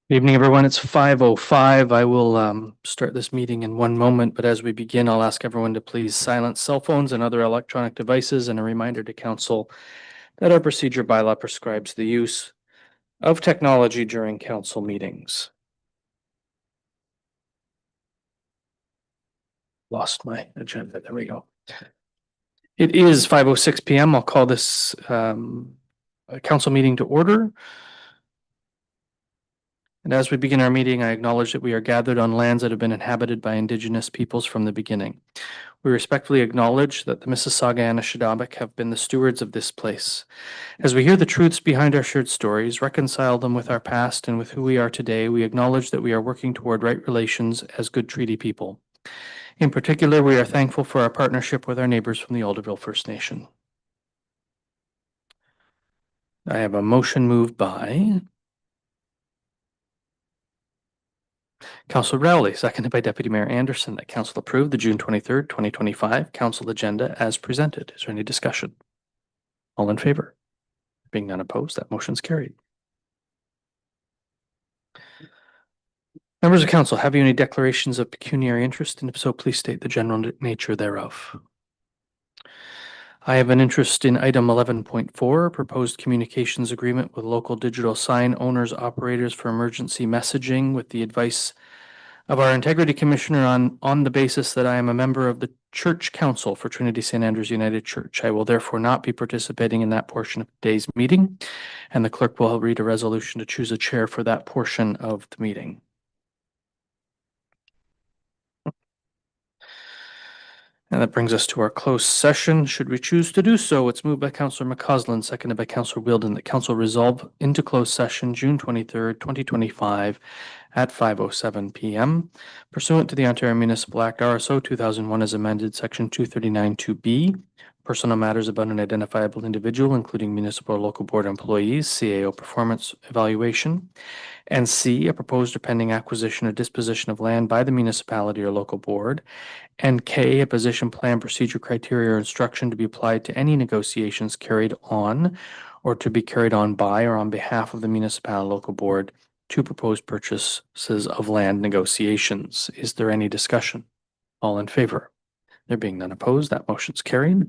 Good evening, everyone. It's 5:05. I will start this meeting in one moment, but as we begin, I'll ask everyone to please silence cell phones and other electronic devices, and a reminder to council that our procedure bylaw prescribes the use of technology during council meetings. Lost my agenda. There we go. It is 5:06 PM. I'll call this a council meeting to order. And as we begin our meeting, I acknowledge that we are gathered on lands that have been inhabited by Indigenous peoples from the beginning. We respectfully acknowledge that the Mississauga and Anishinaabe have been the stewards of this place. As we hear the truths behind our shared stories, reconcile them with our past and with who we are today, we acknowledge that we are working toward right relations as good treaty people. In particular, we are thankful for our partnership with our neighbors from the Alderville First Nation. I have a motion moved by Councillor Rowley, seconded by Deputy Mayor Anderson, that council approve the June 23rd, 2025 council agenda as presented. Is there any discussion? All in favor? Being none opposed, that motion's carried. Members of council, have you any declarations of pecuniary interest? And if so, please state the general nature thereof. I have an interest in item 11.4, proposed communications agreement with local digital sign owners, operators for emergency messaging, with the advice of our integrity commissioner on the basis that I am a member of the church council for Trinity St. Andrews United Church. I will therefore not be participating in that portion of today's meeting, and the clerk will read a resolution to choose a chair for that portion of the meeting. And that brings us to our closed session. Should we choose to do so, it's moved by Councillor McCausland, seconded by Councillor Wheeldon, that council resolve into closed session June 23rd, 2025 at 5:07 PM pursuant to the Ontario Municipal Act RSO 2001 as amended, Section 239(2)B, personal matters about an identifiable individual, including municipal or local board employees, CAO performance evaluation, and C, a proposed or pending acquisition or disposition of land by the municipality or local board, and K, a position plan, procedure, criteria, or instruction to be applied to any negotiations carried on or to be carried on by or on behalf of the municipality local board to proposed purchases of land negotiations. Is there any discussion? All in favor? There being none opposed, that motion's carried.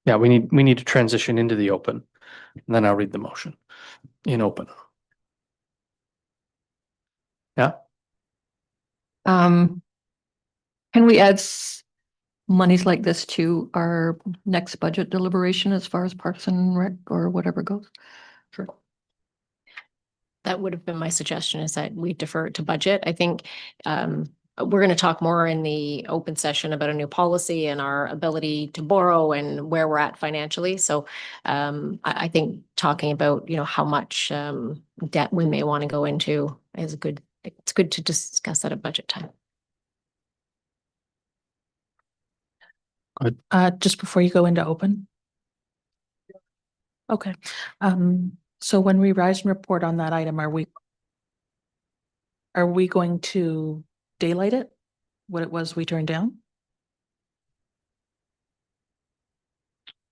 Yeah, we need to transition into the open, and then I'll read the motion in open. Yeah, Can we add monies like this to our next budget deliberation as far as Parks and Rec or whatever goes? Sure. That would have been my suggestion, is that we defer it to budget. I think we're going to talk more in the open session about a new policy and our ability to borrow and where we're at financially. So I think talking about, how much debt we may want to go into is it's good to discuss that at budget time. Just before you go into open? Okay, so when we rise and report on that item, are we going to daylight it? What it was we turned down?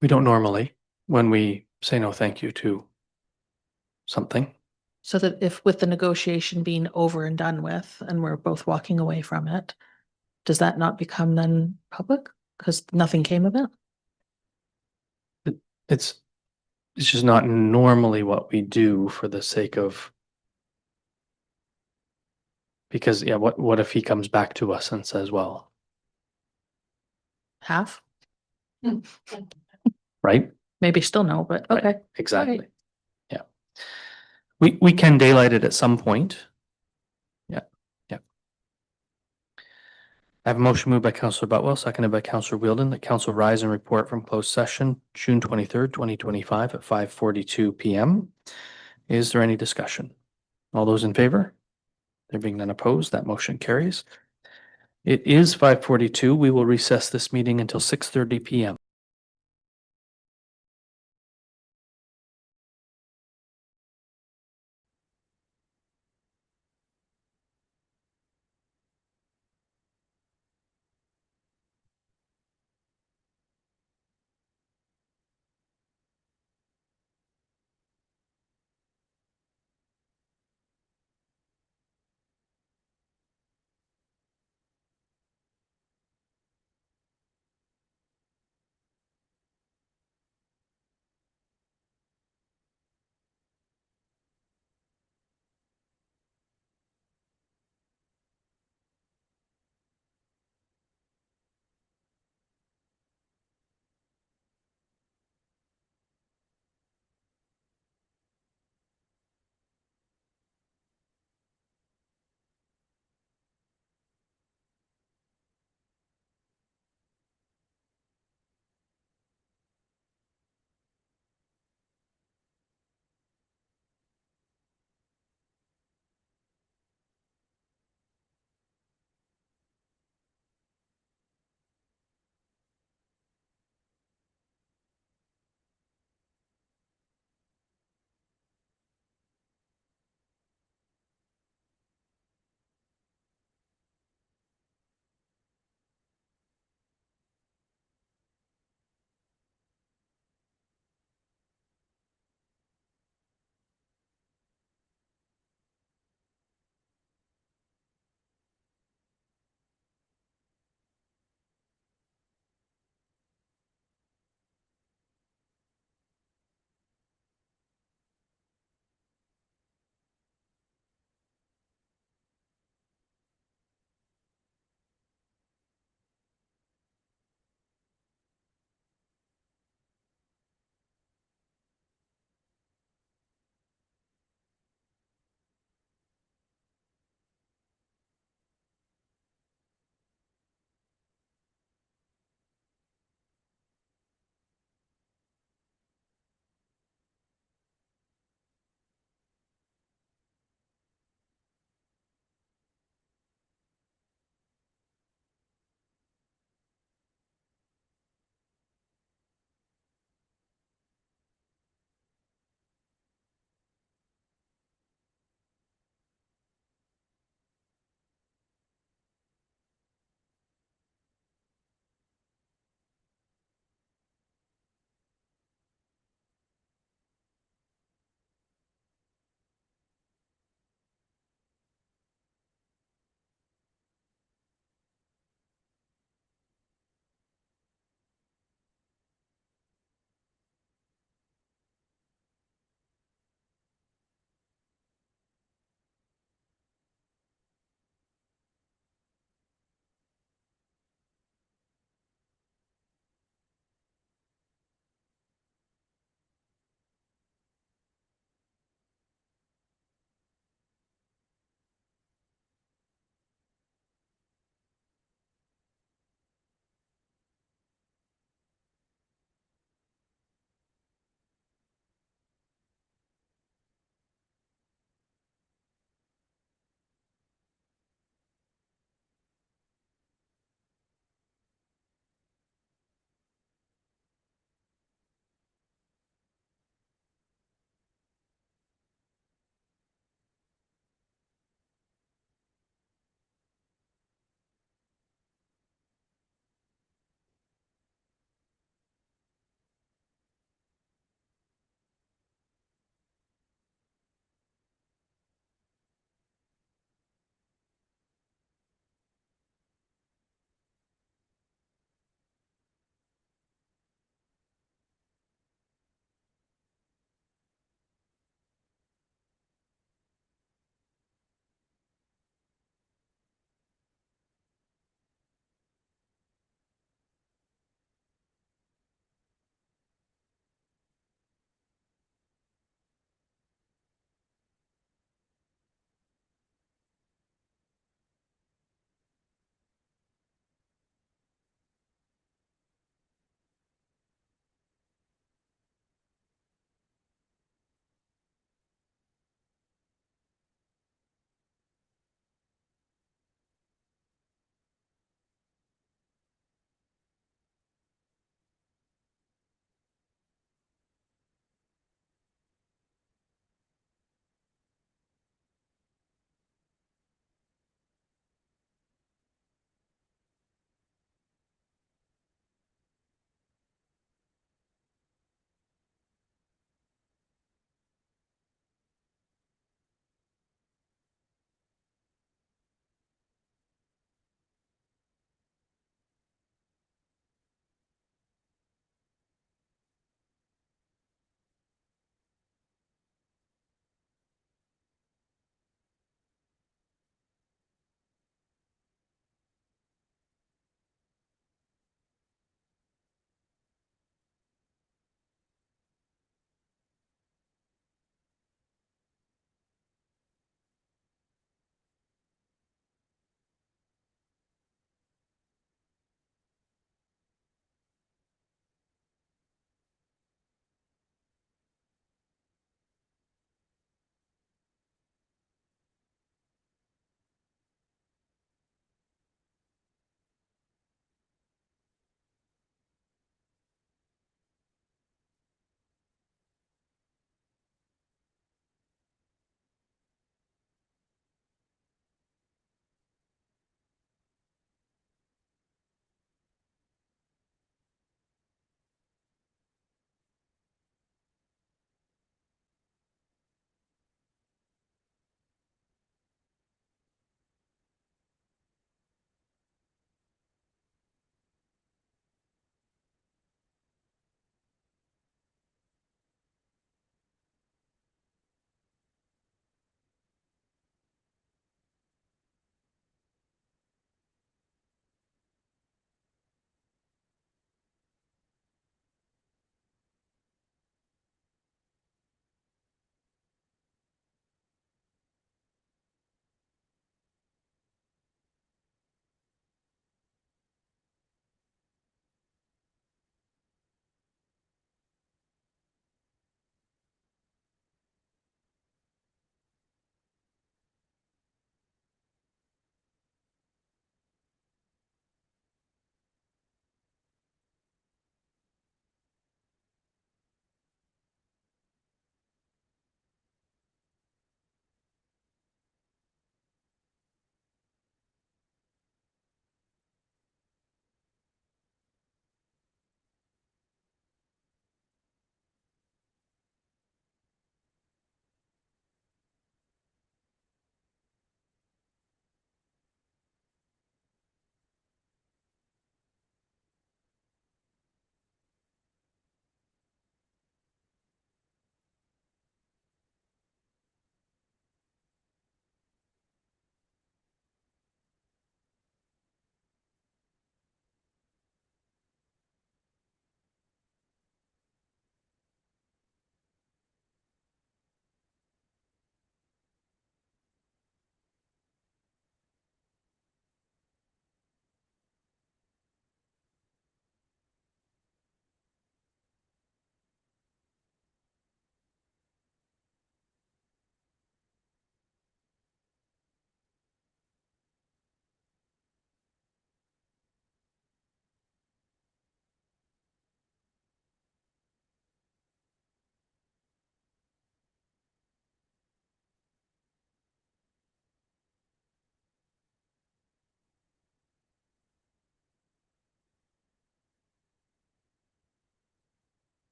we don't normally when we say no thank you to something. So that if with the negotiation being over and done with, and we're both walking away from it, does that not become then public? Because nothing came of it? It's just not normally what we do for the sake of, because yeah, what if he comes back to us and says, well, Half? right? Maybe still no, but Right. okay. Exactly. Right. Yeah. We can daylight it at some point. Yeah. Yeah. I have a motion moved by Councillor Butwell, seconded by Councillor Wheeldon, that council rise and report from closed session, June 23rd, 2025 at 5:42 PM. Is there any discussion? All those in favor? There being none opposed, that motion carries. It is 5:42. We will recess this meeting until 6:30 PM.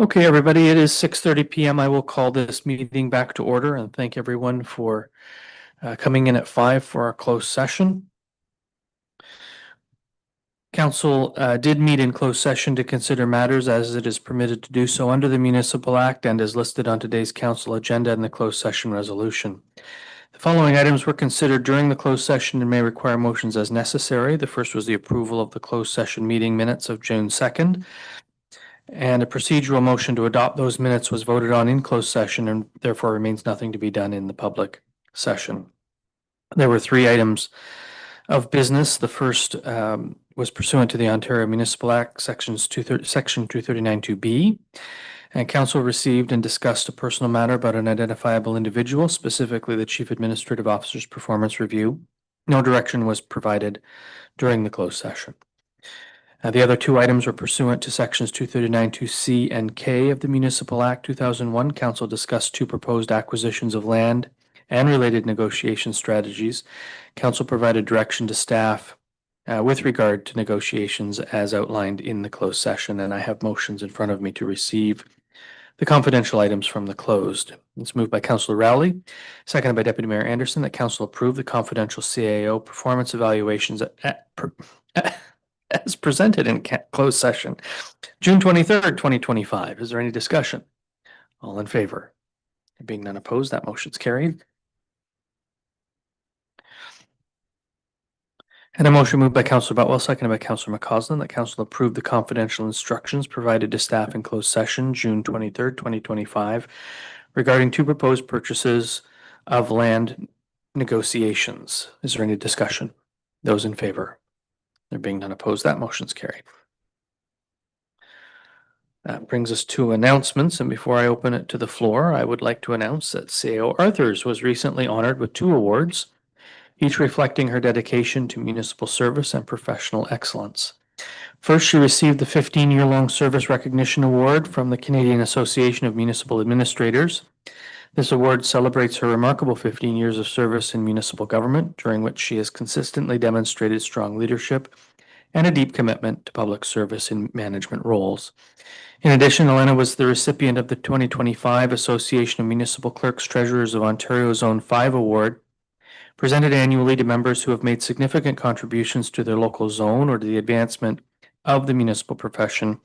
Okay, everybody, it is 6:30 PM. I will call this meeting back to order and thank everyone for coming in at 5 for our closed session. Council did meet in closed session to consider matters as it is permitted to do so under the Municipal Act and is listed on today's council agenda in the closed session resolution. The following items were considered during the closed session and may require motions as necessary. The first was the approval of the closed session meeting minutes of June 2nd. And a procedural motion to adopt those minutes was voted on in closed session and therefore remains nothing to be done in the public session. There were 3 items of business. The first was pursuant to the Ontario Municipal Act, Section 239(2)B. And council received and discussed a personal matter about an identifiable individual, specifically the Chief Administrative Officer's performance review. No direction was provided during the closed session. The other 2 items were pursuant to sections 239(2)C and K of the Municipal Act 2001. Council discussed 2 proposed acquisitions of land and related negotiation strategies. Council provided direction to staff with regard to negotiations as outlined in the closed session, and I have motions in front of me to receive the confidential items from the closed. It's moved by Councillor Rowley, seconded by Deputy Mayor Anderson, that council approve the confidential CAO performance evaluations as presented in closed session, June 23rd, 2025. Is there any discussion? All in favor? There being none opposed, that motion's carried. And a motion moved by Councillor Butwell, seconded by Councillor McCausland, that council approve the confidential instructions provided to staff in closed session, June 23rd, 2025, regarding 2 proposed purchases of land negotiations. Is there any discussion? Those in favor? There being none opposed, that motion's carried. That brings us to announcements, and before I open it to the floor, I would like to announce that CAO Arthurs was recently honored with 2 awards, each reflecting her dedication to municipal service and professional excellence. First, she received the 15-year-long Service Recognition Award from the Canadian Association of Municipal Administrators. This award celebrates her remarkable 15 years of service in municipal government, during which she has consistently demonstrated strong leadership and a deep commitment to public service in management roles. In addition, Elena was the recipient of the 2025 Association of Municipal Clerks Treasurers of Ontario Zone 5 Award, presented annually to members who have made significant contributions to their local zone or to the advancement of the municipal profession,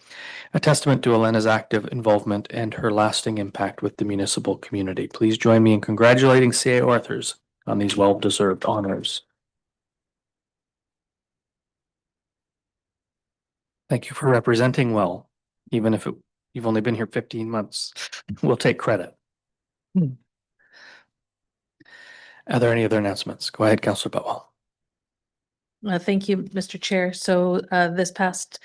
a testament to Elena's active involvement and her lasting impact with the municipal community. Please join me in congratulating CAO Arthurs on these well-deserved honors. Thank you for representing well, even if you've only been here 15 months. We'll take credit. Are there any other announcements? Go ahead, Councillor Butwell. Thank you, Mr. Chair. So this past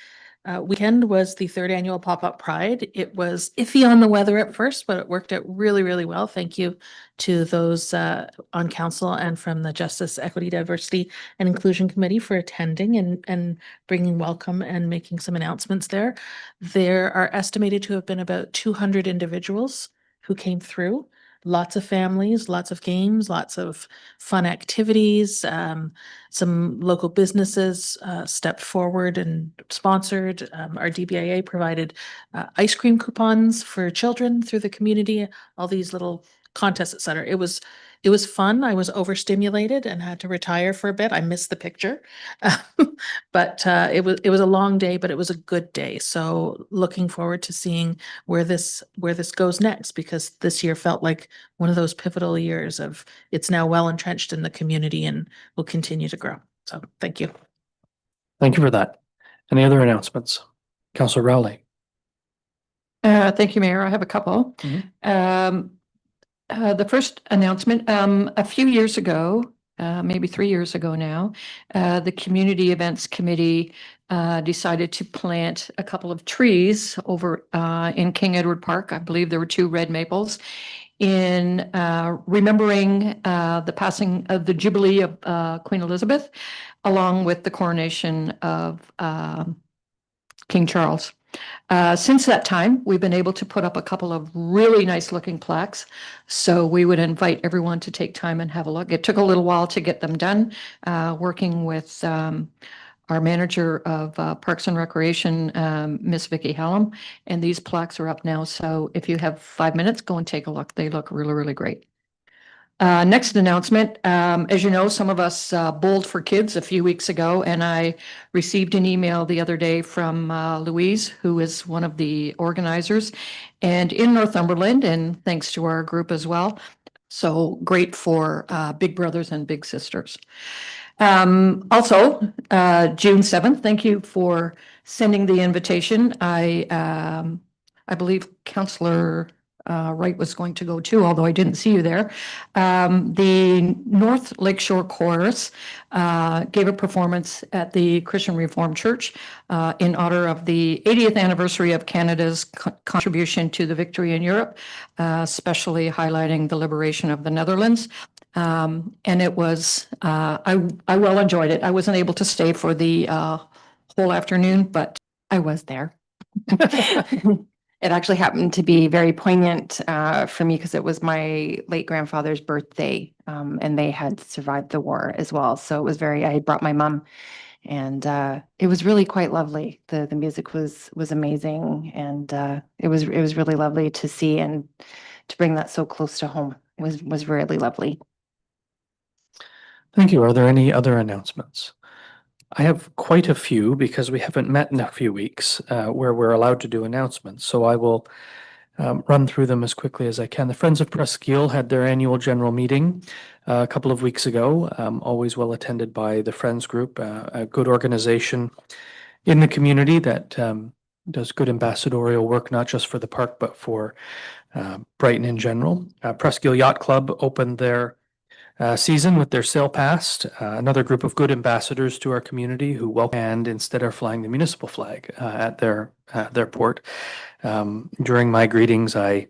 weekend was the 3rd annual Pop-Up Pride. It was iffy on the weather at first, but it worked out really, really well. Thank you to those on council and from the Justice, Equity, Diversity and Inclusion Committee for attending and bringing welcome and making some announcements there. There are estimated to have been about 200 individuals who came through. Lots of families, lots of games, lots of fun activities. Some local businesses stepped forward and sponsored. Our DBIA provided ice cream coupons for children through the community, all these little contests, etc. It was fun. I was overstimulated and had to retire for a bit. I missed the picture, but it was a long day, but it was a good day. So looking forward to seeing where this goes next, because this year felt like one of those pivotal years of it's now well entrenched in the community and will continue to grow. So thank you. Thank you for that. Any other announcements? Councillor Rowley. Thank you, Mayor. I have a couple. The first announcement, a few years ago, maybe 3 years ago now, the Community Events Committee decided to plant a couple of trees over in King Edward Park. I believe there were 2 red maples in remembering the passing of the Jubilee of Queen Elizabeth, along with the coronation of King Charles. Since that time, we've been able to put up a couple of really nice looking plaques. So we would invite everyone to take time and have a look. It took a little while to get them done, working with our manager of Parks and Recreation, Miss Vicky Hallam. And these plaques are up now. So if you have 5 minutes, go and take a look. They look really, really great. Next announcement, as you know, some of us bowled for kids a few weeks ago, and I received an email the other day from Louise, who is one of the organizers, and in Northumberland, and thanks to our group as well. So great for big brothers and big sisters. Also, June 7th, thank you for sending the invitation. I believe Councillor Wright was going to go too, although I didn't see you there. The North Lakeshore Chorus gave a performance at the Christian Reformed Church in honor of the 80th anniversary of Canada's contribution to the victory in Europe, especially highlighting the liberation of the Netherlands. And it was, I well enjoyed it. I wasn't able to stay for the whole afternoon, but I was there. It actually happened to be very poignant for me because it was my late grandfather's birthday, and they had survived the war as well. So it was very, I had brought my mom, and it was really quite lovely. The music was amazing, and it was really lovely to see and to bring that so close to home. It was really lovely. Thank you. Are there any other announcements? I have quite a few because we haven't met in a few weeks where we're allowed to do announcements. So I will run through them as quickly as I can. The Friends of Presqu'Île had their annual general meeting a couple of weeks ago, always well attended by the Friends group, a good organization in the community that does good ambassadorial work, not just for the park, but for Brighton in general. Presqu'Île Yacht Club opened their season with their sail past, another group of good ambassadors to our community who welcome, and instead are flying the municipal flag at their port. During my greetings, I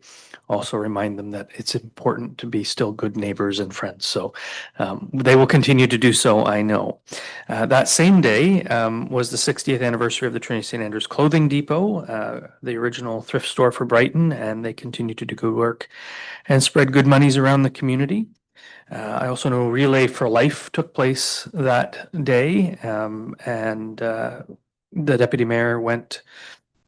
also remind them that it's important to be still good neighbors and friends. So they will continue to do so, I know. That same day was the 60th anniversary of the Trinity St. Andrews Clothing Depot, the original thrift store for Brighton, and they continue to do good work and spread good monies around the community. I also know Relay for Life took place that day, and the deputy mayor went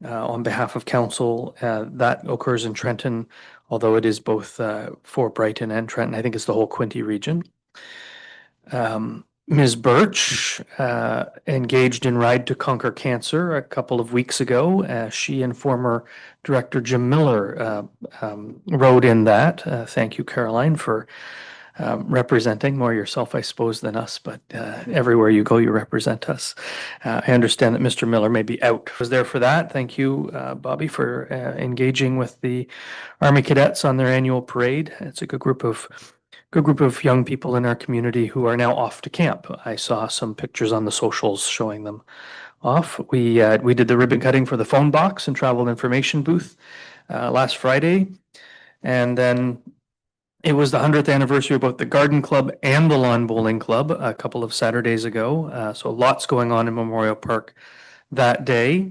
on behalf of council. That occurs in Trenton, although it is both for Brighton and Trenton. I think it's the whole Quinte region. Ms. Birch engaged in Ride to Conquer Cancer a couple of weeks ago. She and former director Jim Miller rode in that. Thank you, Caroline, for representing more yourself, I suppose, than us, but everywhere you go, you represent us. I understand that Mr. Miller may be out. Was there for that. Thank you, Bobby, for engaging with the Army Cadets on their annual parade. It's a good group of young people in our community who are now off to camp. I saw some pictures on the socials showing them off. We did the ribbon cutting for the phone box and travel information booth last Friday, and then it was the 100th anniversary of both the Garden Club and the Lawn Bowling Club a couple of Saturdays ago. So lots going on in Memorial Park that day.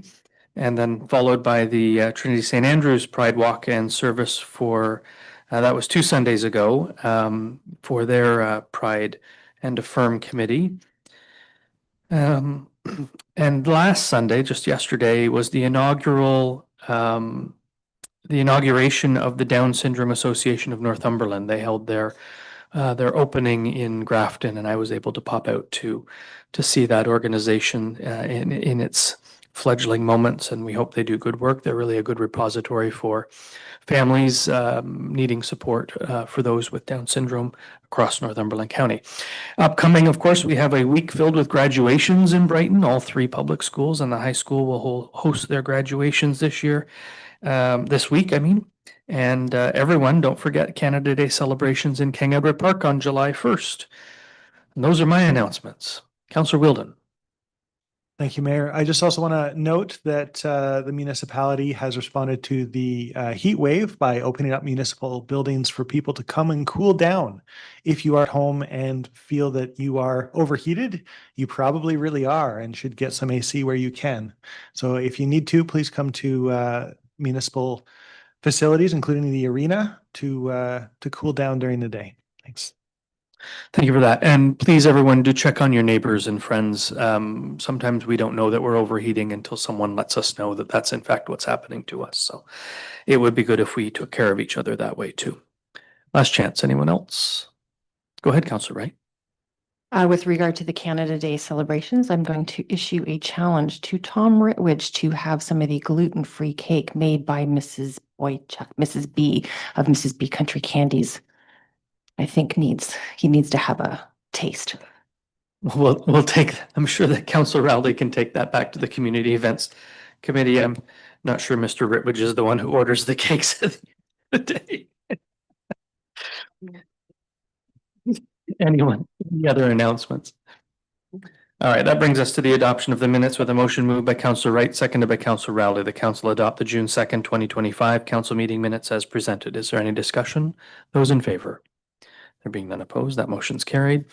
And then followed by the Trinity St. Andrews Pride Walk and service for, that was 2 Sundays ago, for their Pride and Affirm committee. And last Sunday, just yesterday, was the inauguration of the Down Syndrome Association of Northumberland. They held their opening in Grafton, and I was able to pop out to see that organization in its fledgling moments, and we hope they do good work. They're really a good repository for families needing support for those with Down syndrome across Northumberland County. Upcoming, of course, we have a week filled with graduations in Brighton. All 3 public schools and the high school will host their graduations this week, and everyone, don't forget Canada Day celebrations in King Edward Park on July 1st. And those are my announcements. Councillor Wheeldon. Thank you, Mayor. I just also want to note that the municipality has responded to the heat wave by opening up municipal buildings for people to come and cool down. If you are at home and feel that you are overheated, you probably really are and should get some AC where you can. So if you need to, please come to municipal facilities, including the arena, to cool down during the day. Thanks. Thank you for that. And please, everyone, do check on your neighbors and friends. Sometimes we don't know that we're overheating until someone lets us know that that's in fact what's happening to us. So it would be good if we took care of each other that way too. Last chance. Anyone else? Go ahead, Councillor Wright. With regard to the Canada Day celebrations, I'm going to issue a challenge to Tom Ritwidge to have some of the gluten-free cake made by Mrs. Boychuk, Mrs. B of Mrs. B Country Candies. I think he needs to have a taste. We'll take, I'm sure that Councillor Rowley can take that back to the Community Events Committee. I'm not sure Mr. Ritwidge is the one who orders the cakes at the end of the day. Anyone, any other announcements? All right, that brings us to the adoption of the minutes with a motion moved by Councillor Wright, seconded by Councillor Rowley. The council adopt the June 2nd, 2025 council meeting minutes as presented. Is there any discussion? Those in favor? There being none opposed, that motion's carried.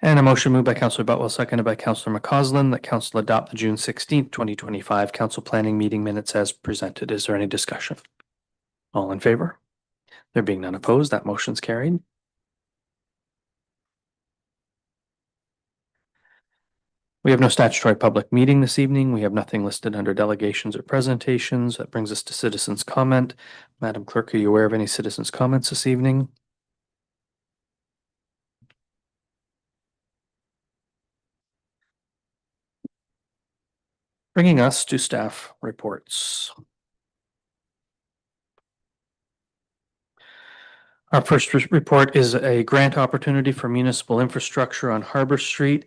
And a motion moved by Councillor Butwell, seconded by Councillor McCausland, that council adopt the June 16th, 2025 council planning meeting minutes as presented. Is there any discussion? All in favor? There being none opposed, that motion's carried. We have no statutory public meeting this evening. We have nothing listed under delegations or presentations. That brings us to citizens' comment. Madam Clerk, are you aware of any citizens' comments this evening? Bringing us to staff reports. Our first report is a grant opportunity for municipal infrastructure on Harbor Street.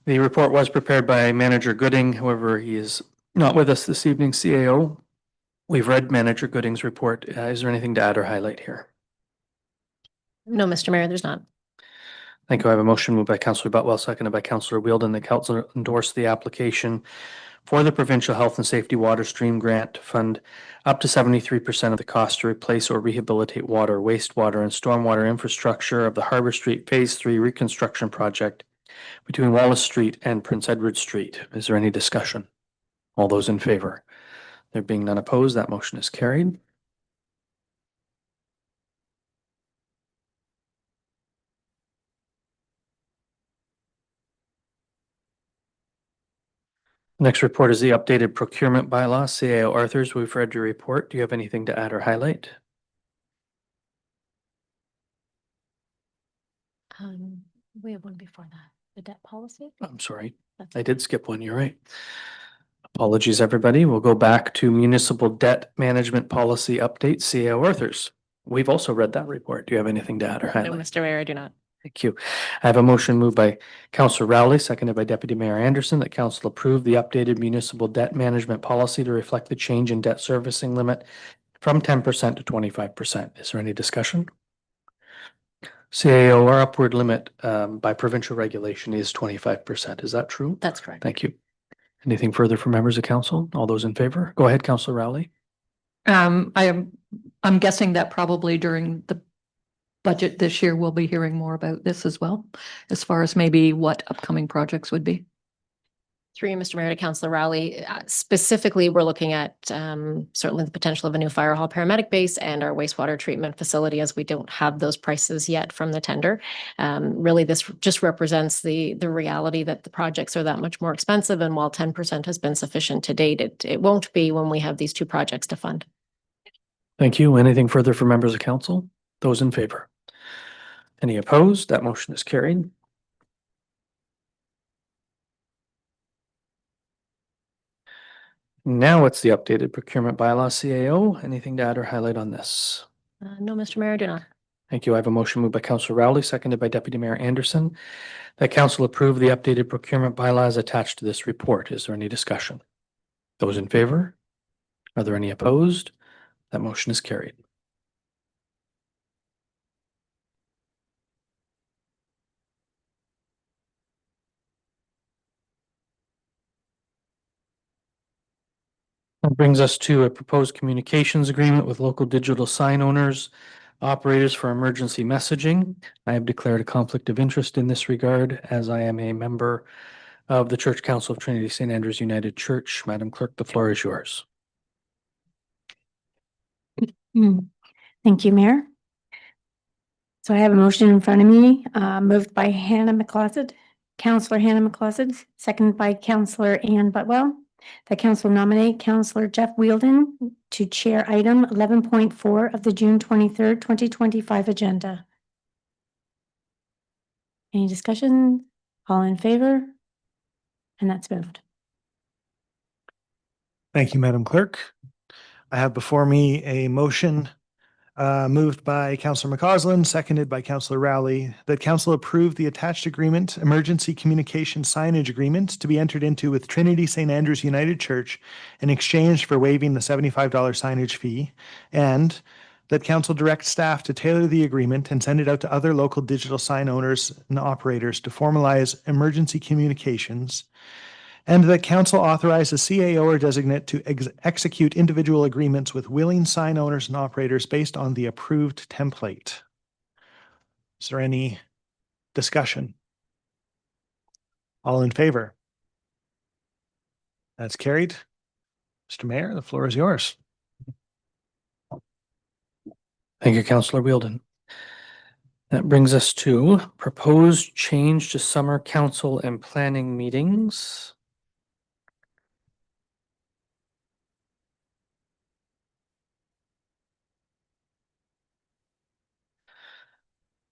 The report was prepared by Manager Gooding. However, he is not with us this evening, CAO. We've read Manager Gooding's report. Is there anything to add or highlight here? No, Mr. Mayor, there's not. Thank you. I have a motion moved by Councillor Butwell, seconded by Councillor Wheeldon, that council endorse the application for the Provincial Health and Safety Water Stream Grant to fund up to 73% of the cost to replace or rehabilitate water, wastewater, and stormwater infrastructure of the Harbor Street Phase 3 reconstruction project between Wallace Street and Prince Edward Street. Is there any discussion? All those in favor? There being none opposed, that motion is carried. Next report is the updated procurement bylaw. CAO Arthurs, we've read your report. Do you have anything to add or highlight? We have one before that, the debt policy. I'm sorry, That's I did skip one. You're right. Apologies, everybody. We'll go back to municipal debt management policy update, CAO Arthurs. We've also read that report. Do you have anything to add or No, highlight? Mr. Mayor, I do not. Thank you. I have a motion moved by Councillor Rowley, seconded by Deputy Mayor Anderson, that council approve the updated municipal debt management policy to reflect the change in debt servicing limit from 10% to 25%. Is there any discussion? CAO, our upward limit by provincial regulation is 25%. Is that true? That's correct. Thank you. Anything further from members of council? All those in favor? Go ahead, Councillor Rowley. I'm guessing that probably during the budget this year, we'll be hearing more about this as well, as far as maybe what upcoming projects would be. Through you, Mr. Mayor, to Councillor Rowley. Specifically, we're looking at certainly the potential of a new fire hall paramedic base and our wastewater treatment facility, as we don't have those prices yet from the tender. Really, this just represents the reality that the projects are that much more expensive, and while 10% has been sufficient to date, it won't be when we have these two projects to fund. Thank you. Anything further from members of council? Those in favor? Any opposed? That motion is carried. Now it's the updated procurement bylaw, CAO. Anything to add or highlight on this? No, Mr. Mayor, I do not. Thank you. I have a motion moved by Councillor Rowley, seconded by Deputy Mayor Anderson, that council approve the updated procurement bylaws attached to this report. Is there any discussion? Those in favor? Are there any opposed? That motion is carried. That brings us to a proposed communications agreement with local digital sign owners, operators for emergency messaging. I have declared a conflict of interest in this regard, as I am a member of the Church Council of Trinity St. Andrews United Church. Madam Clerk, the floor is yours. Thank you, Mayor. So I have a motion in front of me, moved by Hannah McCloskey, Counselor Hannah McCloskey, seconded by Counselor Ann Butwell. The council nominate Counselor Jeff Wielden to chair item 11.4 of the June 23rd, 2025 agenda. Any discussion? All in favor? And that's moved. Thank you, Madam Clerk. I have before me a motion moved by Councillor McCausland, seconded by Councillor Rowley, that council approve the attached agreement, emergency communication signage agreement to be entered into with Trinity St. Andrews United Church in exchange for waiving the $75 signage fee, and that council direct staff to tailor the agreement and send it out to other local digital sign owners and operators to formalize emergency communications, and that council authorize a CAO or designate to execute individual agreements with willing sign owners and operators based on the approved template. Is there any discussion? All in favor? That's carried. Mr. Mayor, the floor is yours. Thank you, Councillor Wielden. That brings us to proposed change to summer council and planning meetings.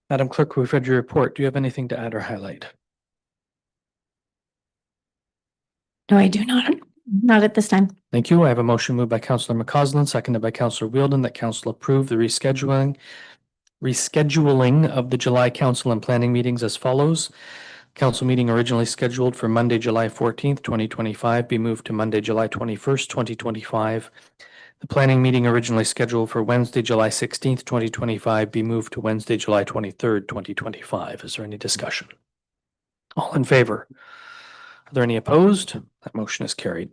Madam Clerk, we've read your report. Do you have anything to add or highlight? No, I do not. Not at this time. Thank you. I have a motion moved by Councillor McCausland, seconded by Councillor Wielden, that council approve the rescheduling of the July council and planning meetings as follows. Council meeting originally scheduled for Monday, July 14th, 2025, be moved to Monday, July 21st, 2025. The planning meeting originally scheduled for Wednesday, July 16th, 2025, be moved to Wednesday, July 23rd, 2025. Is there any discussion? All in favor? Are there any opposed? That motion is carried.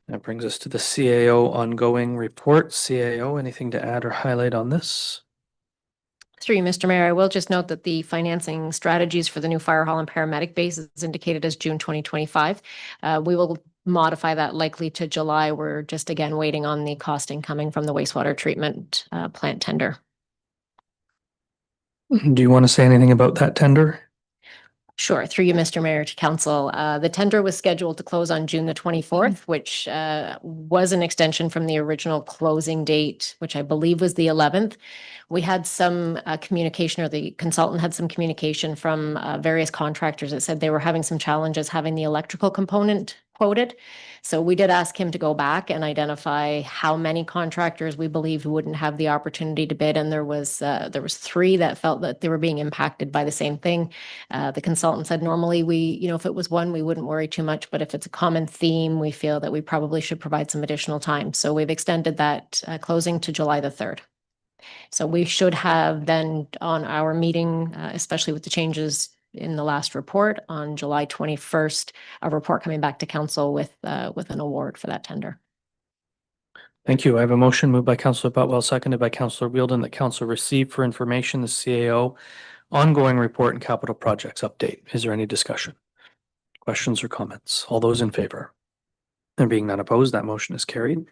That brings us to the CAO ongoing report. CAO, anything to add or highlight on this? Through you, Mr. Mayor, I will just note that the financing strategies for the new fire hall and paramedic base is indicated as June 2025. We will modify that likely to July. We're just again waiting on the costing coming from the wastewater treatment plant tender. Do you want to say anything about that tender? Sure. Through you, Mr. Mayor, to council. The tender was scheduled to close on June the 24th, which was an extension from the original closing date, which I believe was the 11th. We had some communication, or the consultant had some communication from various contractors that said they were having some challenges having the electrical component quoted. So we did ask him to go back and identify how many contractors we believe wouldn't have the opportunity to bid. And there was 3 that felt that they were being impacted by the same thing. The consultant said normally if it was one, we wouldn't worry too much, but if it's a common theme, we feel that we probably should provide some additional time. So we've extended that closing to July the 3rd. So we should have then on our meeting, especially with the changes in the last report on July 21st, a report coming back to council with an award for that tender. Thank you. I have a motion moved by Councillor Butwell, seconded by Councillor Wielden, that council receive for information the CAO ongoing report and capital projects update. Is there any discussion? Questions or comments? All those in favor? There being none opposed, that motion is carried.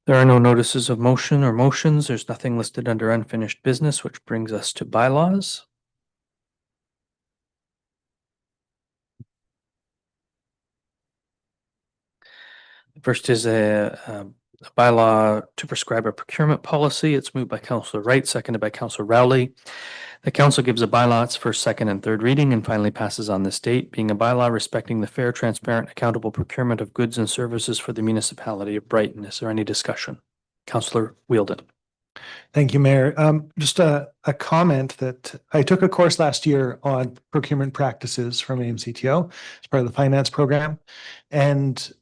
There are no notices of motion or motions. There's nothing listed under unfinished business, which brings us to bylaws. First is a bylaw to prescribe a procurement policy. It's moved by Councillor Wright, seconded by Councillor Rowley. The council gives a bylaw its first, second, and third reading and finally passes on this date, being a bylaw respecting the fair, transparent, accountable procurement of goods and services for the municipality of Brighton. Is there any discussion? Councillor Wielden. Thank you, Mayor. Just a comment that I took a course last year on procurement practices from AMCTO as part of the finance program. And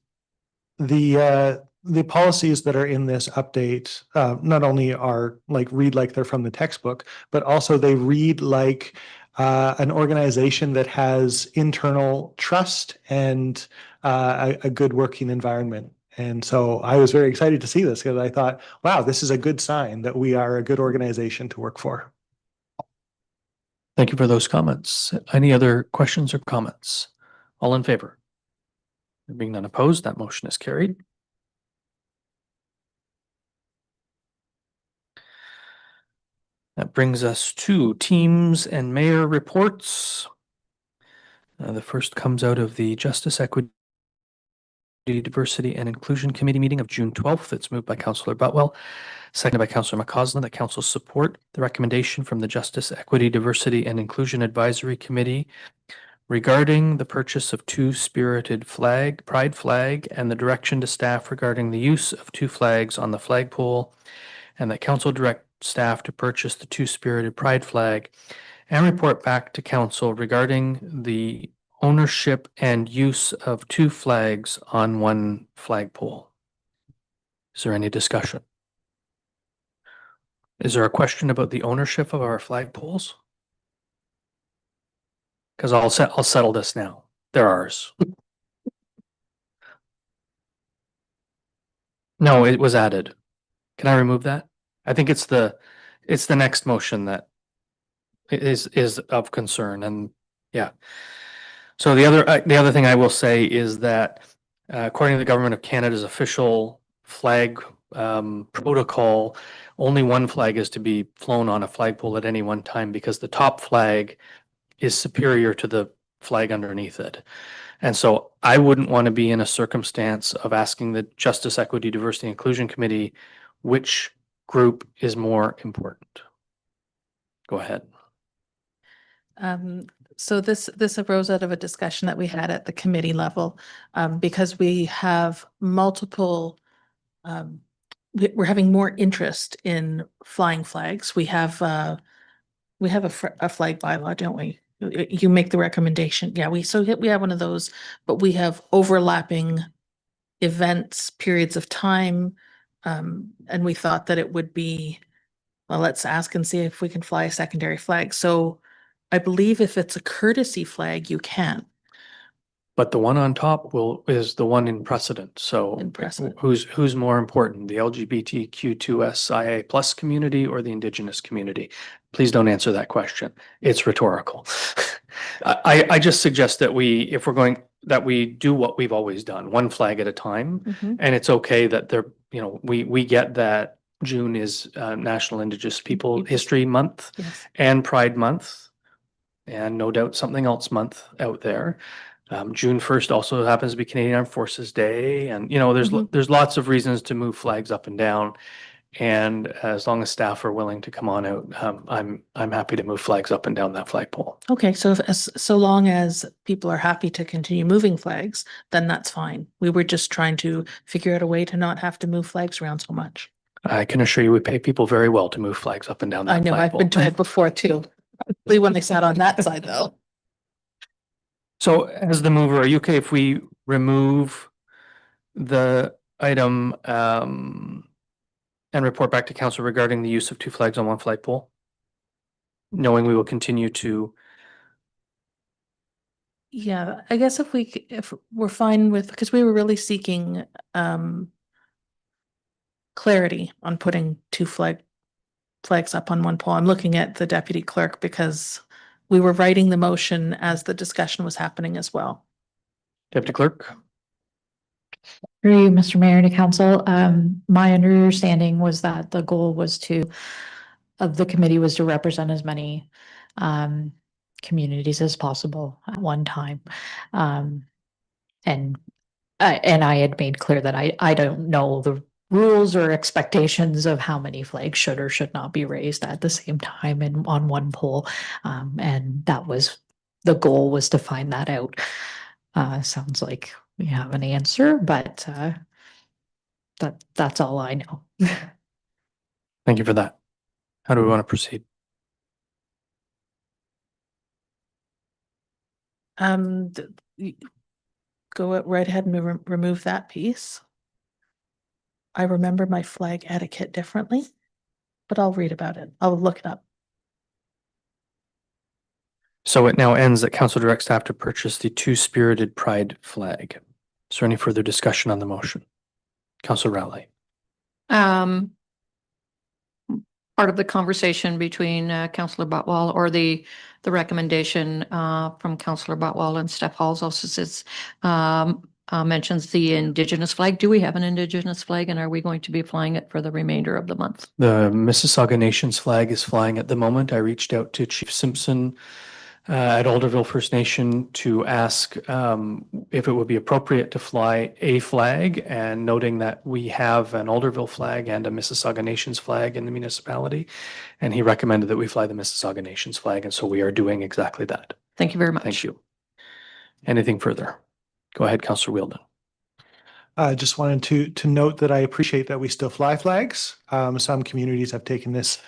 the policies that are in this update not only are read like they're from the textbook, but also they read like an organization that has internal trust and a good working environment. And so I was very excited to see this because I thought, wow, this is a good sign that we are a good organization to work for. Thank you for those comments. Any other questions or comments? All in favor? There being none opposed, that motion is carried. That brings us to teams and mayor reports. The first comes out of the Justice, Equity, Diversity and Inclusion Committee meeting of June 12th. It's moved by Councillor Butwell, seconded by Councillor McCausland, that council support the recommendation from the Justice, Equity, Diversity and Inclusion Advisory Committee regarding the purchase of two spirited pride flag and the direction to staff regarding the use of two flags on the flagpole, and that council direct staff to purchase the two spirited pride flag and report back to council regarding the ownership and use of two flags on one flagpole. Is there any discussion? Is there a question about the ownership of our flagpoles? Because I'll settle this now. They're ours. No, it was added. Can I remove that? I think it's the next motion that is of concern, and yeah. So the other thing I will say is that according to the Government of Canada's official flag protocol, only one flag is to be flown on a flagpole at any one time because the top flag is superior to the flag underneath it. And so I wouldn't want to be in a circumstance of asking the Justice, Equity, Diversity, and Inclusion Committee which group is more important. Go ahead. So this arose out of a discussion that we had at the committee level, because we have multiple, we're having more interest in flying flags. We have a flag bylaw, don't we? You make the recommendation. Yeah, we have one of those, but we have overlapping events, periods of time. And we thought that it would be, well, let's ask and see if we can fly a secondary flag. So I believe if it's a courtesy flag, you can. But the one on top is the one in precedent. So In precedent. who's more important, the LGBTQ2SIA plus community or the Indigenous community? Please don't answer that question. It's rhetorical. I just suggest that we do what we've always done, one flag at a time. And it's okay that we get that June is National Indigenous People History Month Yes. and Pride Month, and no doubt something else month out there. June 1st also happens to be Canadian Armed Forces Day, and there's lots of reasons to move flags up and down. And as long as staff are willing to come on out, I'm happy to move flags up and down that flagpole. Okay, so so long as people are happy to continue moving flags, then that's fine. We were just trying to figure out a way to not have to move flags around so much. I can assure you we pay people very well to move flags up and down that I know, flagpole. I've been told before too. Probably when I sat on that side though. So as the mover, are you okay if we remove the item and report back to council regarding the use of two flags on one flagpole? Knowing we will continue to. Yeah, I guess if we're fine with, because we were really seeking clarity on putting two flags up on one pole. I'm looking at the deputy clerk because we were writing the motion as the discussion was happening as well. Deputy Clerk? Through you, Mr. Mayor, to council. My understanding was that the goal was of the committee was to represent as many communities as possible at one time. And I had made clear that I don't know the rules or expectations of how many flags should or should not be raised at the same time and on one pole. And that was the goal, was to find that out. Sounds like we have an answer, but that's all I know. Thank you for that. How do we want to proceed? Go right ahead and remove that piece. I remember my flag etiquette differently, but I'll read about it. I'll look it up. So it now ends that council directs staff to purchase the two-spirited pride flag. Is there any further discussion on the motion? Councilor Rowley. Part of the conversation between Councillor Botwell, or the recommendation from Councillor Botwell and Steph Halls also says mentions the Indigenous flag. Do we have an Indigenous flag, and are we going to be flying it for the remainder of the month? The Mississauga Nation's flag is flying at the moment. I reached out to Chief Simpson at Alderville First Nation to ask if it would be appropriate to fly a flag, and noting that we have an Alderville flag and a Mississauga Nation's flag in the municipality. And he recommended that we fly the Mississauga Nation's flag, and so we are doing exactly that. Thank you very much. Thank you. Anything further? Go ahead, Councillor Wheeldon. I just wanted to note that I appreciate that we still fly flags. Some communities have taken this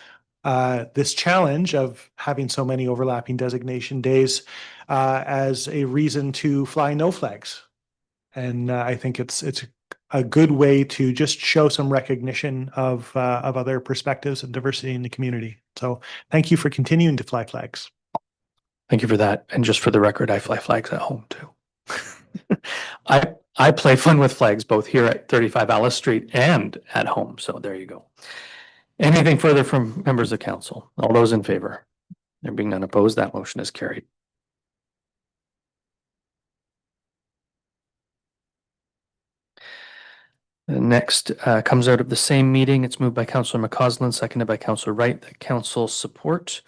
challenge of having so many overlapping designation days as a reason to fly no flags. And I think it's a good way to just show some recognition of other perspectives and diversity in the community. So thank you for continuing to fly flags. Thank you for that. And just for the record, I fly flags at home too. I play fun with flags both here at 35 Alice Street and at home. So there you go. Anything further from members of council? All those in favor? There being none opposed, that motion is carried. The next comes out of the same meeting. It's moved by Councillor McCausland, seconded by Councillor Wright, that council support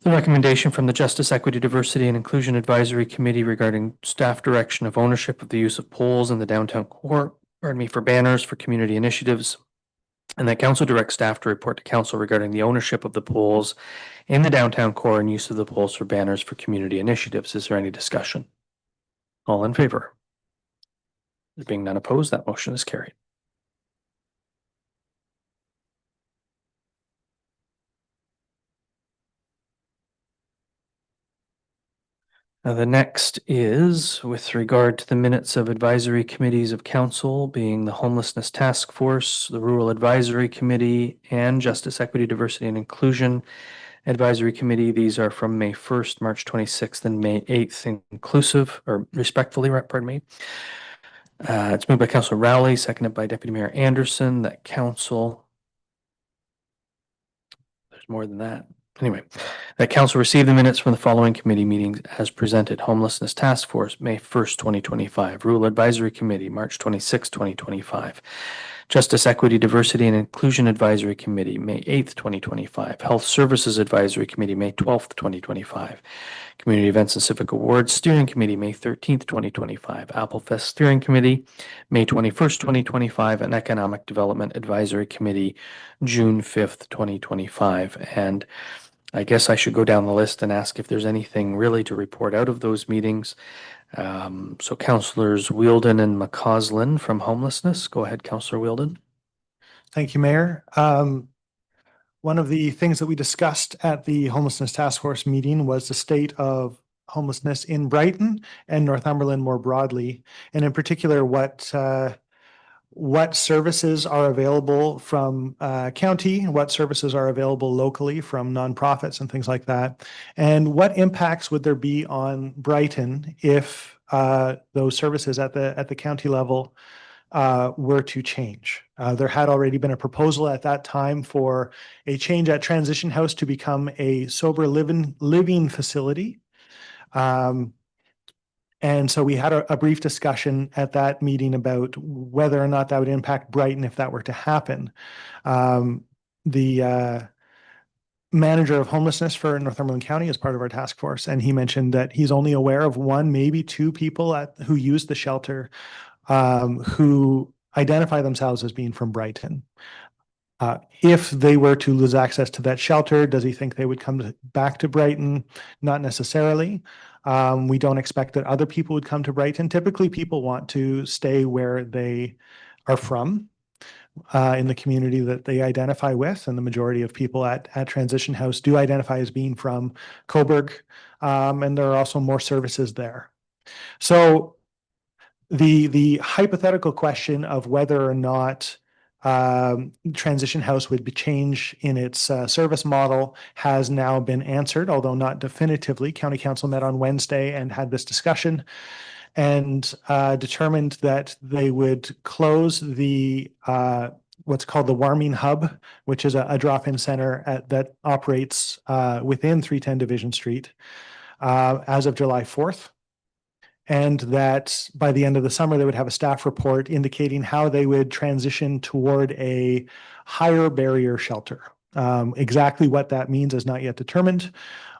the recommendation from the Justice, Equity, Diversity and Inclusion Advisory Committee regarding staff direction of ownership of the use of poles in the downtown core, for banners for community initiatives, and that council directs staff to report to council regarding the ownership of the poles in the downtown core and use of the poles for banners for community initiatives. Is there any discussion? All in favor? There being none opposed, that motion is carried. Now, the next is with regard to the minutes of advisory committees of council, being the Homelessness Task Force, the Rural Advisory Committee, and Justice, Equity, Diversity and Inclusion Advisory Committee. These are from May 1st, March 26th, and May 8th inclusive, or respectfully, pardon me. It's moved by Councillor Rowley, seconded by Deputy Mayor Anderson, that council, there's more than that. Anyway, that council received the minutes from the following committee meetings as presented. Homelessness Task Force, May 1st, 2025. Rural Advisory Committee, March 26th, 2025. Justice, Equity, Diversity and Inclusion Advisory Committee, May 8th, 2025. Health Services Advisory Committee, May 12th, 2025. Community Events and Civic Awards Steering Committee, May 13th, 2025. Applefest Steering Committee, May 21st, 2025. And Economic Development Advisory Committee, June 5th, 2025. And I guess I should go down the list and ask if there's anything really to report out of those meetings. So Councillors Wheeldon and McCausland from Homelessness. Go ahead, Councillor Wheeldon. Thank you, Mayor. One of the things that we discussed at the Homelessness Task Force meeting was the state of homelessness in Brighton and Northumberland more broadly, and in particular, what services are available from county, what services are available locally from nonprofits and things like that, and what impacts would there be on Brighton if those services at the county level were to change. There had already been a proposal at that time for a change at Transition House to become a sober living facility. And so we had a brief discussion at that meeting about whether or not that would impact Brighton if that were to happen. The manager of homelessness for Northumberland County is part of our task force, and he mentioned that he's only aware of one, maybe two people who use the shelter who identify themselves as being from Brighton. If they were to lose access to that shelter, does he think they would come back to Brighton? Not necessarily. We don't expect that other people would come to Brighton. Typically, people want to stay where they are from, in the community that they identify with. And the majority of people at Transition House do identify as being from Cobourg. And there are also more services there. So the hypothetical question of whether or not Transition House would be changed in its service model has now been answered, although not definitively. County Council met on Wednesday and had this discussion and determined that they would close the what's called the Warming Hub, which is a drop-in center that operates within 310 Division Street as of July 4th. and that by the end of the summer, they would have a staff report indicating how they would transition toward a higher barrier shelter. Exactly what that means is not yet determined,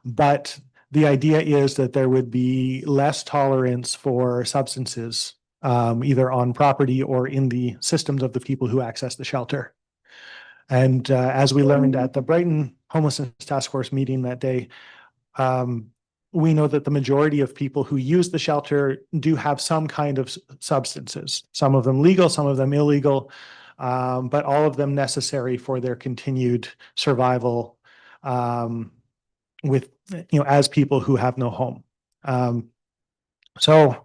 but the idea is that there would be less tolerance for substances, either on property or in the systems of the people who access the shelter. And as we learned at the Brighton Homelessness Task Force meeting that day, we know that the majority of people who use the shelter do have some kind of substances, some of them legal, some of them illegal, but all of them necessary for their continued survival with, as people who have no home. So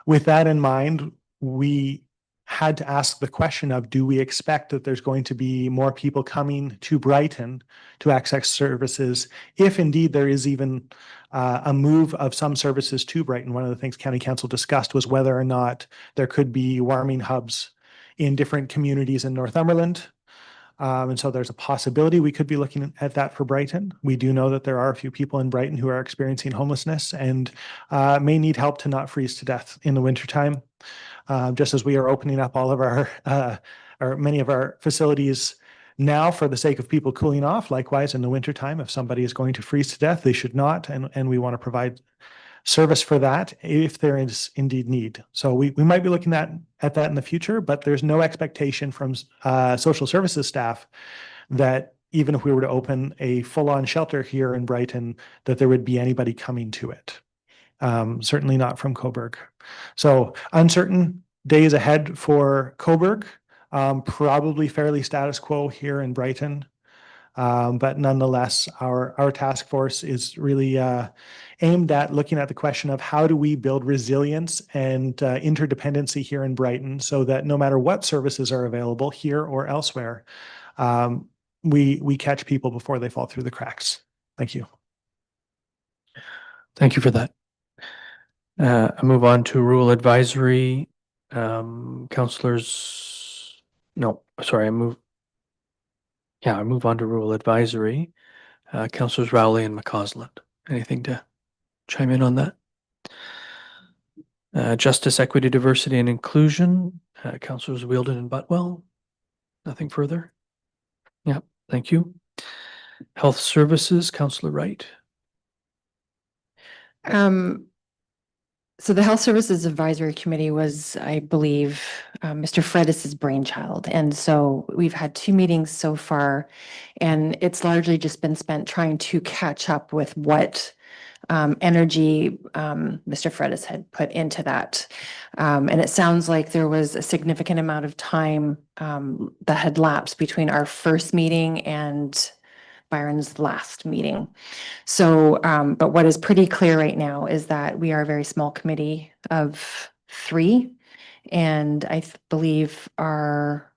with that in mind, we had to ask the question of, do we expect that there's going to be more people coming to Brighton to access services, if indeed there is even a move of some services to Brighton? One of the things County Council discussed was whether or not there could be warming hubs in different communities in Northumberland. And so there's a possibility we could be looking at that for Brighton. We do know that there are a few people in Brighton who are experiencing homelessness and may need help to not freeze to death in the wintertime. Just as we are opening up all of our, or many of our facilities now for the sake of people cooling off, likewise in the wintertime, if somebody is going to freeze to death, they should not. And we want to provide service for that if there is indeed need. So we might be looking at that in the future, but there's no expectation from social services staff that even if we were to open a full-on shelter here in Brighton, that there would be anybody coming to it. Certainly not from Cobourg. So uncertain days ahead for Cobourg, probably fairly status quo here in Brighton. But nonetheless, our task force is really aimed at looking at the question of how do we build resilience and interdependency here in Brighton, so that no matter what services are available here or elsewhere, we catch people before they fall through the cracks. Thank you. Thank you for that. I move on to rural advisory. Councillors, no, sorry, I move on to rural advisory. Councillors Rowley and McCausland. Anything to chime in on that? Justice, Equity, Diversity, and Inclusion. Councillors Wheeldon and Butwell. Nothing further? Yeah, thank you. Health Services, Councillor Wright. So the Health Services Advisory Committee was, I believe, Mr. Fredis's brainchild. And so we've had 2 meetings so far, and it's largely just been spent trying to catch up with what energy Mr. Fredis had put into that. And it sounds like there was a significant amount of time that had lapsed between our first meeting and Byron's last meeting. So, but what is pretty clear right now is that we are a very small committee of 3, and I believe our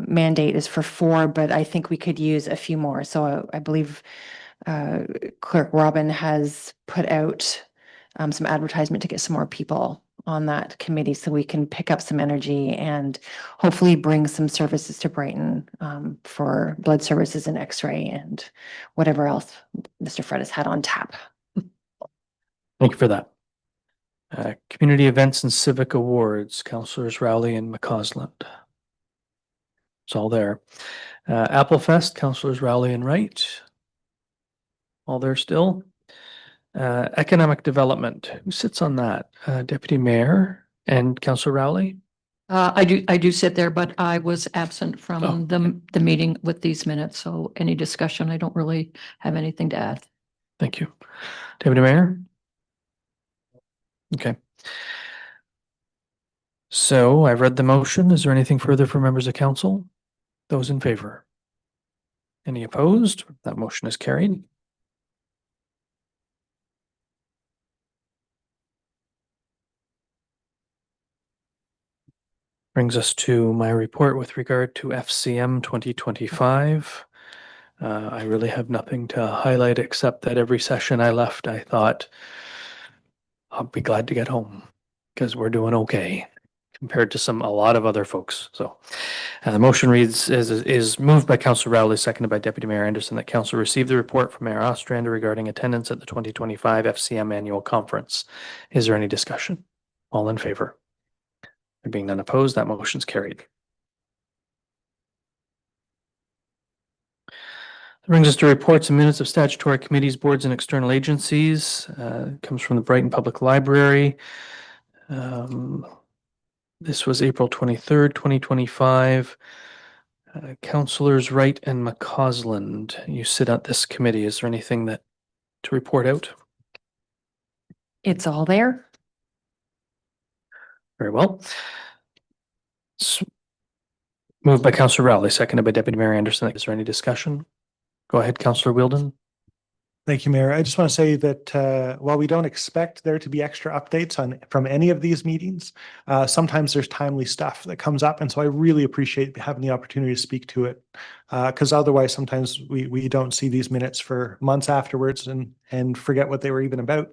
mandate is for 4, but I think we could use a few more. So I believe Clerk Robin has put out some advertisement to get some more people on that committee so we can pick up some energy and hopefully bring some services to Brighton for blood services and x-ray and whatever else Mr. Fred has had on tap. Thank you for that. Community Events and Civic Awards, Councillors Rowley and McCausland. It's all there. Applefest, Councillors Rowley and Wright. All there still. Economic Development, who sits on that? Deputy Mayor and Councillor Rowley? I do sit there, but I was absent from Oh, the meeting with these minutes, so any discussion, I don't really have anything to add. Thank you. Deputy Mayor? Okay. So I've read the motion. Is there anything further for members of council? Those in favor? Any opposed? That motion is carried. Brings us to my report with regard to FCM 2025. I really have nothing to highlight except that every session I left, I thought, I'll be glad to get home because we're doing okay compared to a lot of other folks. So the motion reads is moved by Councillor Rowley, seconded by Deputy Mayor Anderson, that Council receive the report from Mayor Ostrander regarding attendance at the 2025 FCM Annual Conference. Is there any discussion? All in favor? There being none opposed, that motion's carried. That brings us to reports and minutes of statutory committees, boards, and external agencies. Comes from the Brighton Public Library. This was April 23rd, 2025. Councilors Wright and McCausland, you sit at this committee. Is there anything to report out? It's all there. Very well. Moved by Councillor Rowley, seconded by Deputy Mayor Anderson. Is there any discussion? Go ahead, Councillor Wheeldon. Thank you, Mayor. I just want to say that while we don't expect there to be extra updates from any of these meetings, sometimes there's timely stuff that comes up. And so I really appreciate having the opportunity to speak to it. Because otherwise, sometimes we don't see these minutes for months afterwards and forget what they were even about.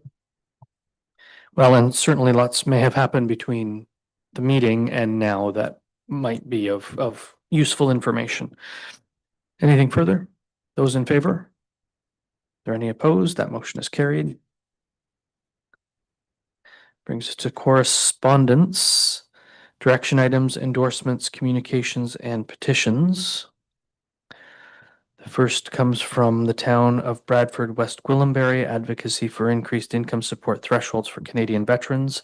Well, and certainly lots may have happened between the meeting and now that might be of useful information. Anything further? Those in favor? Are there any opposed? That motion is carried. Brings us to correspondence, direction items, endorsements, communications, and petitions. The first comes from the town of Bradford, West Gwillimbury, advocacy for increased income support thresholds for Canadian veterans.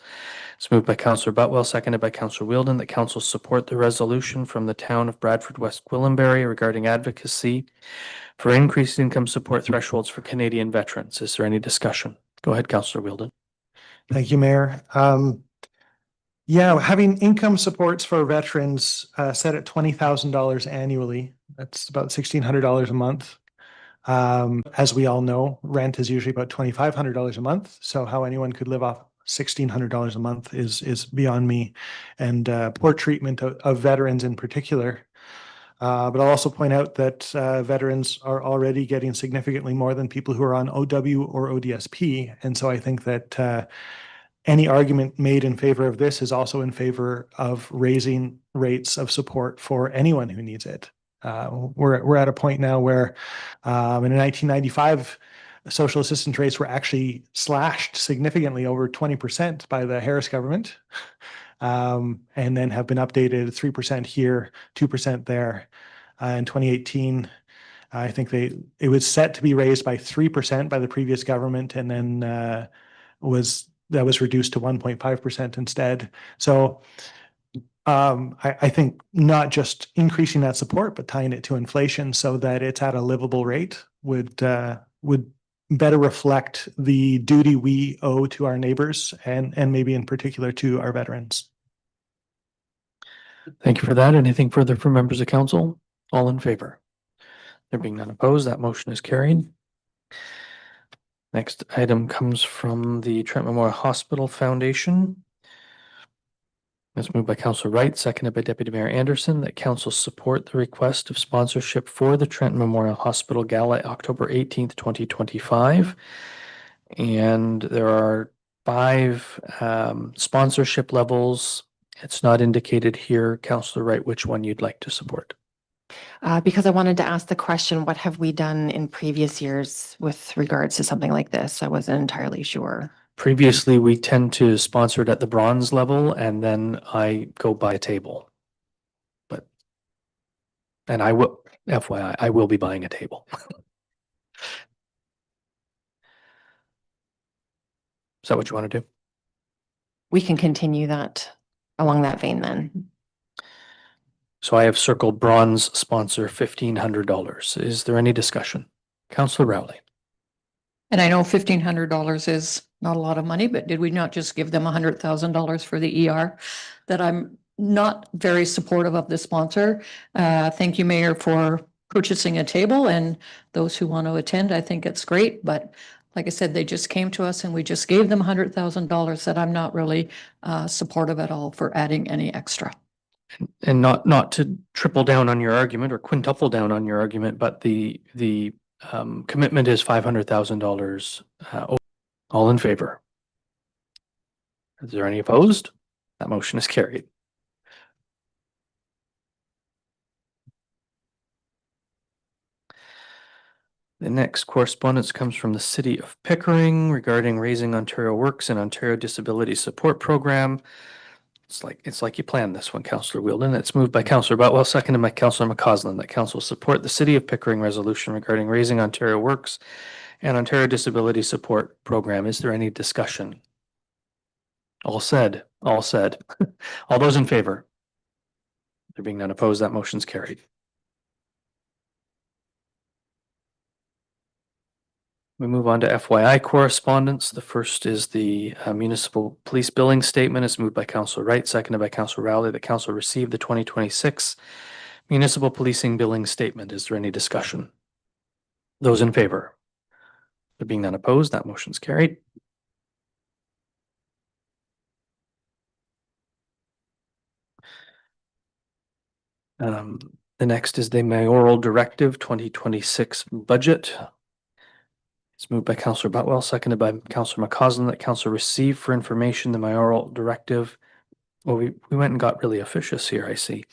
It's moved by Councillor Butwell, seconded by Councillor Wheeldon, that council support the resolution from the town of Bradford, West Gwillimbury regarding advocacy for increased income support thresholds for Canadian veterans. Is there any discussion? Go ahead, Councillor Wheeldon. Thank you, Mayor. Yeah, having income supports for veterans set at $20,000 annually. That's about $1,600 a month. As we all know, rent is usually about $2,500 a month. So how anyone could live off $1,600 a month is beyond me, and poor treatment of veterans in particular. But I'll also point out that veterans are already getting significantly more than people who are on OW or ODSP. And so I think that any argument made in favor of this is also in favor of raising rates of support for anyone who needs it. We're at a point now where in 1995, social assistance rates were actually slashed significantly, over 20% by the Harris government, and then have been updated 3% here, 2% there. In 2018, I think it was set to be raised by 3% by the previous government, and then that was reduced to 1.5% instead. So I think not just increasing that support, but tying it to inflation so that it's at a livable rate would better reflect the duty we owe to our neighbors and maybe in particular to our veterans. Thank you for that. Anything further from members of council? All in favor? There being none opposed, that motion is carried. Next item comes from the Trent Memorial Hospital Foundation. It's moved by Councillor Wright, seconded by Deputy Mayor Anderson, that council support the request of sponsorship for the Trent Memorial Hospital Gala, October 18th, 2025. And there are 5 sponsorship levels. It's not indicated here. Councillor Wright, which one you'd like to support? Because I wanted to ask the question, what have we done in previous years with regards to something like this? I wasn't entirely sure. Previously, we tend to sponsor it at the bronze level, and then I go buy a table. And I will, FYI, I will be buying a table. Is that what you want to do? We can continue that along that vein then. So I have circled bronze sponsor $1,500. Is there any discussion? Councillor Rowley. And I know $1,500 is not a lot of money, but did we not just give them $100,000 for the ER? That I'm not very supportive of the sponsor. Thank you, Mayor, for purchasing a table, and those who want to attend, I think it's great. But like I said, they just came to us and we just gave them $100,000 that I'm not really supportive at all for adding any extra. And not to triple down on your argument or quintuple down on your argument, but the commitment is $500,000. All in favor? Is there any opposed? That motion is carried. The next correspondence comes from the City of Pickering regarding Raising Ontario Works and Ontario Disability Support Program. It's like you planned this one, Councillor Wheeldon. It's moved by Councillor Botwell, seconded by Councillor McCausland, that council support the City of Pickering resolution regarding Raising Ontario Works and Ontario Disability Support Program. Is there any discussion? All said, all said. All those in favor? There being none opposed, that motion's carried. We move on to FYI correspondence. The first is the municipal police billing statement. It's moved by Councillor Wright, seconded by Councillor Rowley. The council received the 2026 municipal policing billing statement. Is there any discussion? Those in favor? There being none opposed, that motion's carried. The next is the mayoral directive 2026 budget. It's moved by Councillor Botwell, seconded by Councillor McCausland, that council receive for information the mayoral directive. Well, we went and got really officious here, I see.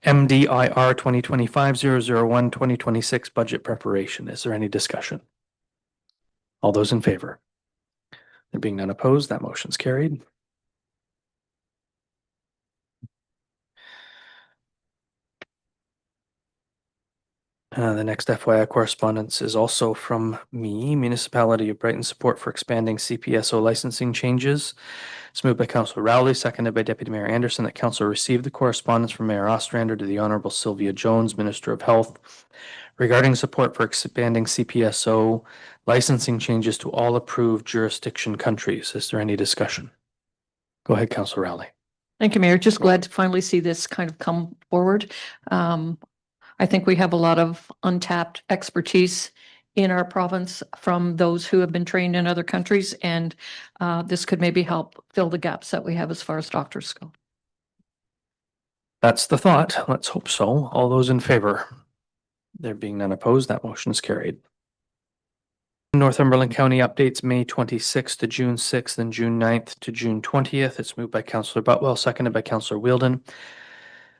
MDIR 2025-001 2026 budget preparation. Is there any discussion? All those in favor? There being none opposed, that motion's carried. The next FYI correspondence is also from me, Municipality of Brighton support for expanding CPSO licensing changes. It's moved by Councillor Rowley, seconded by Deputy Mayor Anderson, that council received the correspondence from Mayor Ostrander to the Honorable Sylvia Jones, Minister of Health, regarding support for expanding CPSO licensing changes to all approved jurisdiction countries. Is there any discussion? Go ahead, Councillor Rowley. Thank you, Mayor. Just glad to finally see this kind of come forward. I think we have a lot of untapped expertise in our province from those who have been trained in other countries, and this could maybe help fill the gaps that we have as far as doctors go. That's the thought. Let's hope so. All those in favor? There being none opposed, that motion is carried. Northumberland County updates May 26th to June 6th and June 9th to June 20th. It's moved by Councillor Botwell, seconded by Councillor Wheeldon.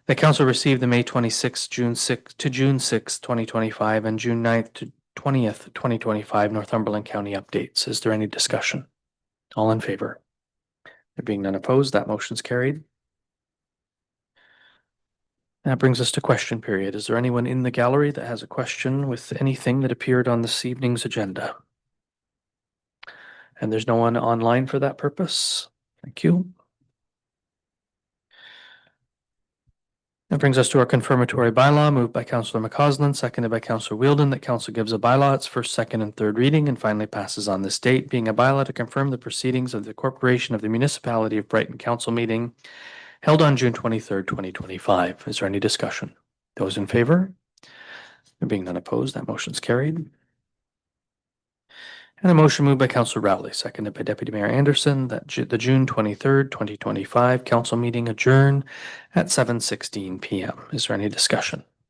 The council received the May 26th, June 6th to June 6th, 2025 and June 9th to 20th, 2025 Northumberland County updates. Is there any discussion? All in favor? There being none opposed, that motion's carried. That brings us to question period. Is there anyone in the gallery that has a question with anything that appeared on this evening's agenda? And there's no one online for that purpose. Thank you. That brings us to our confirmatory bylaw, moved by Councillor McCausland, seconded by Councillor Wheeldon, that council gives a bylaw its first, second, and third reading and finally passes on this date, being a bylaw to confirm the proceedings of the Corporation of the Municipality of Brighton Council meeting held on June 23rd, 2025. Is there any discussion? Those in favor? There being none opposed, that motion's carried. And a motion moved by Councillor Rowley, seconded by Deputy Mayor Anderson, that the June 23rd, 2025 council meeting adjourn at 7:16 p.m. Is there any discussion?